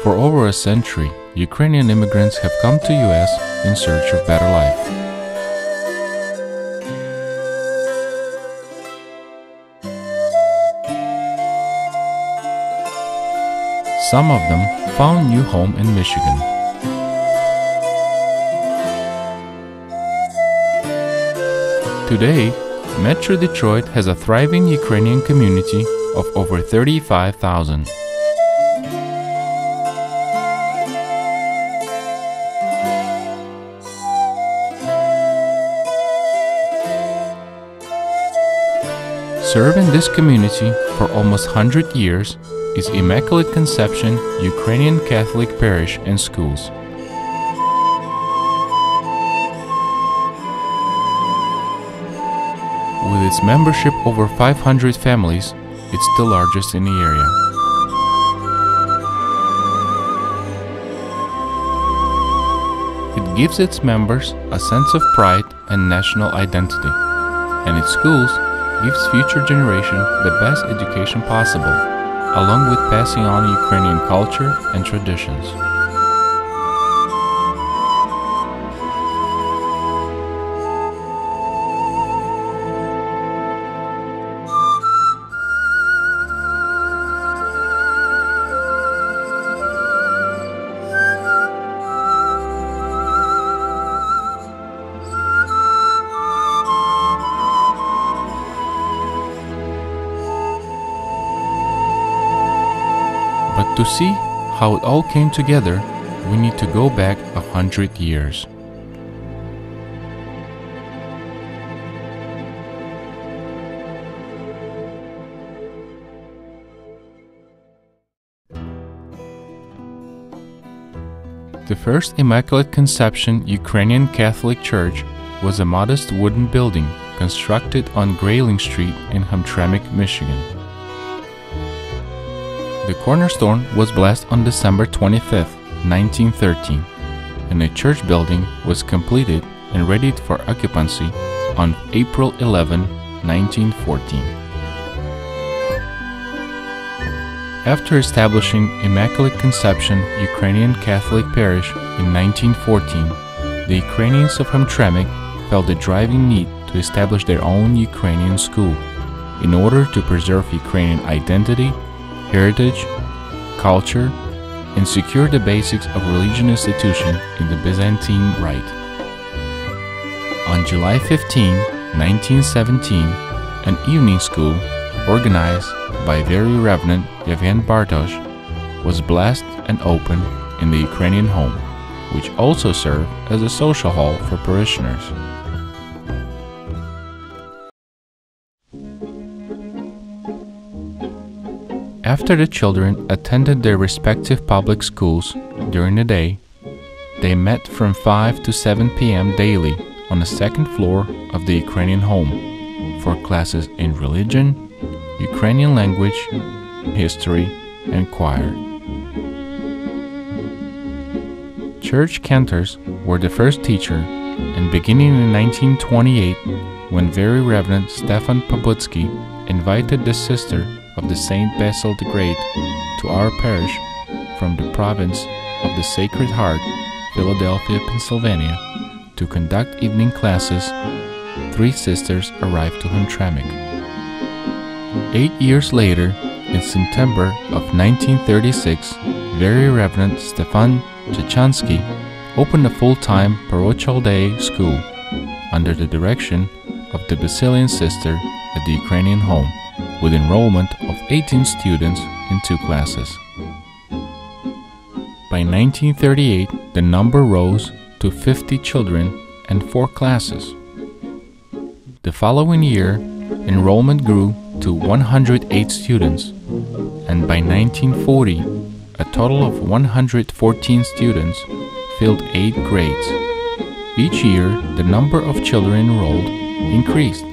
For over a century, Ukrainian immigrants have come to US in search of better life. Some of them found new home in Michigan. Today, Metro Detroit has a thriving Ukrainian community of over 35,000. Serving this community for almost 100 years is Immaculate Conception Ukrainian Catholic Parish and Schools. With its membership over 500 families, it's the largest in the area. It gives its members a sense of pride and national identity, and its schools gives future generation the best education possible, along with passing on Ukrainian culture and traditions. But to see how it all came together, we need to go back 100 years. The first Immaculate Conception Ukrainian Catholic Church was a modest wooden building constructed on Grayling Street in Hamtramck, Michigan. The cornerstone was blessed on December 25, 1913, and the church building was completed and ready for occupancy on April 11, 1914. After establishing Immaculate Conception Ukrainian Catholic Parish in 1914, the Ukrainians of Hamtramck felt the driving need to establish their own Ukrainian school in order to preserve Ukrainian identity, heritage, culture, and secure the basics of religious institution in the Byzantine Rite. On July 15, 1917, an evening school organized by Very Reverend Yevhen Bartosh was blessed and opened in the Ukrainian home, which also served as a social hall for parishioners. After the children attended their respective public schools during the day, they met from 5 to 7 p.m. daily on the second floor of the Ukrainian home for classes in religion, Ukrainian language, history, and choir. Church cantors were the first teacher, and beginning in 1928, when Very Reverend Stefan Pobutsky invited the sister of the Saint Basil the Great to our parish from the province of the Sacred Heart, Philadelphia, Pennsylvania, to conduct evening classes, 3 sisters arrived to Hamtramck. 8 years later, in September of 1936, Very Reverend Stefan Chechansky opened a full-time parochial day school under the direction of the Basilian sister at the Ukrainian home, with enrollment of 18 students in 2 classes. By 1938, the number rose to 50 children and 4 classes. The following year, enrollment grew to 108 students, and by 1940, a total of 114 students filled 8 grades. Each year, the number of children enrolled increased,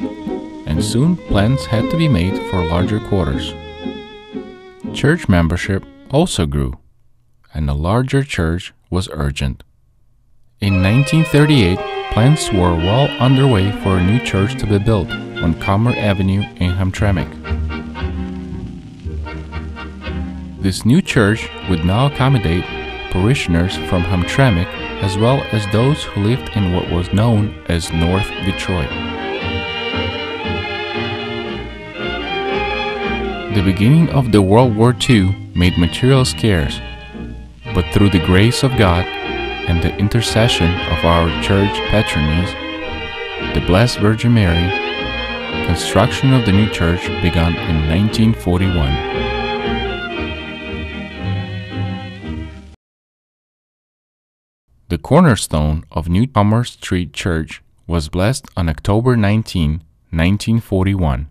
and soon plans had to be made for larger quarters. Church membership also grew, and a larger church was urgent. In 1938, plans were well underway for a new church to be built on Comer Avenue in Hamtramck. This new church would now accommodate parishioners from Hamtramck as well as those who lived in what was known as North Detroit. The beginning of the World War II made material scarce, but through the grace of God and the intercession of our church patroness, the Blessed Virgin Mary, construction of the new church began in 1941. The cornerstone of Newcomer Street Church was blessed on October 19, 1941,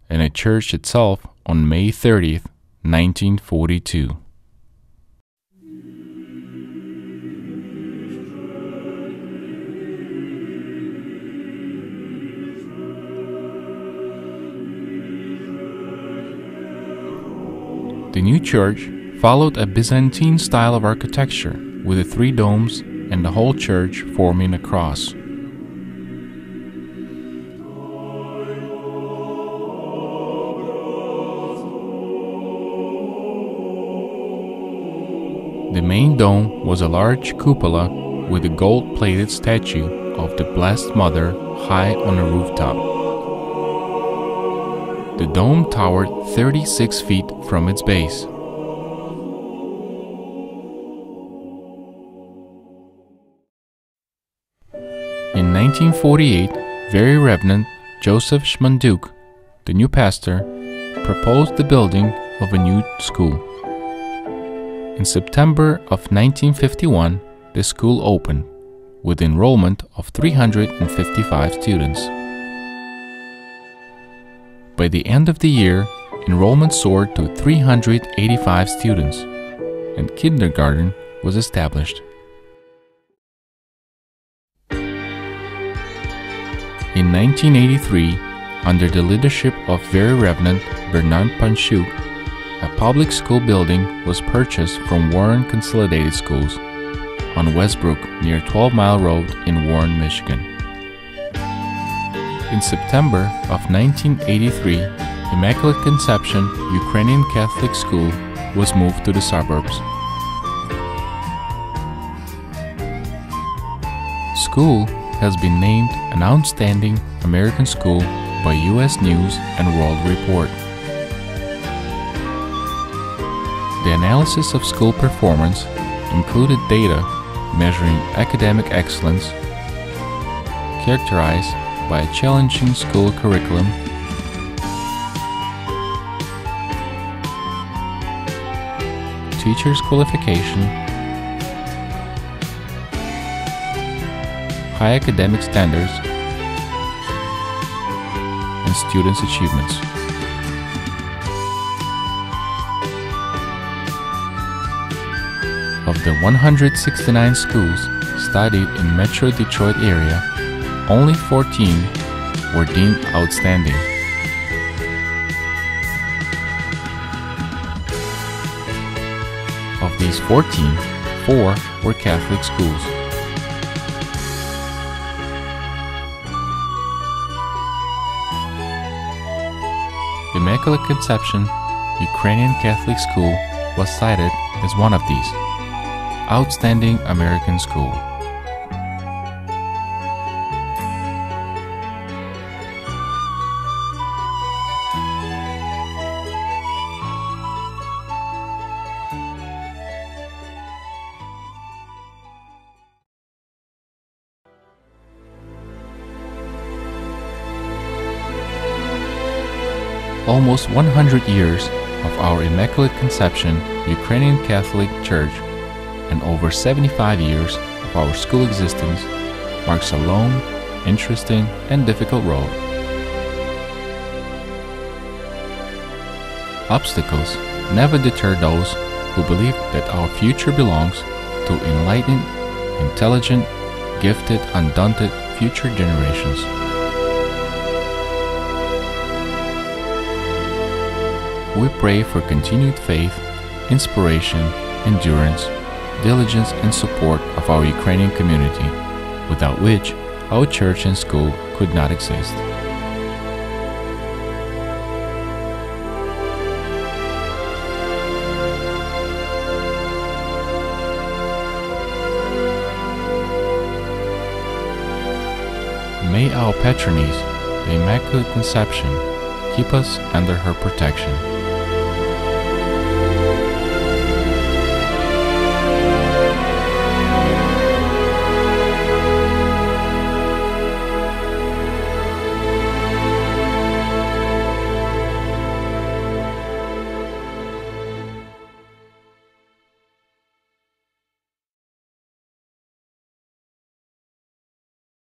and the church itself on May 30, 1942. The new church followed a Byzantine style of architecture with the three domes and the whole church forming a cross. The main dome was a large cupola with a gold-plated statue of the Blessed Mother high on a rooftop. The dome towered 36 feet from its base. In 1948, Very Reverend Joseph McDougall, the new pastor, proposed the building of a new school. In September of 1951, the school opened, with enrollment of 355 students. By the end of the year, enrollment soared to 385 students, and kindergarten was established. In 1983, under the leadership of Very Reverend Bernard Panchuk, a public school building was purchased from Warren Consolidated Schools on Westbrook near 12 Mile Road in Warren, Michigan. In September of 1983, Immaculate Conception Ukrainian Catholic School was moved to the suburbs. School has been named an Outstanding American School by U.S. News and World Report. The analysis of school performance included data measuring academic excellence, characterized by a challenging school curriculum, teachers' qualification, high academic standards, and students' achievements. Of the 169 schools studied in Metro Detroit area, only 14 were deemed outstanding. Of these 14, 4 were Catholic schools. Immaculate Conception Ukrainian Catholic School was cited as one of these. Outstanding American School. Almost 100 years of our Immaculate Conception Ukrainian Catholic Church and over 75 years of our school existence marks a long, interesting, and difficult road. Obstacles never deter those who believe that our future belongs to enlightened, intelligent, gifted, undaunted future generations. We pray for continued faith, inspiration, endurance, diligence, and support of our Ukrainian community, without which our church and school could not exist. May our patroness, the Immaculate Conception, keep us under her protection.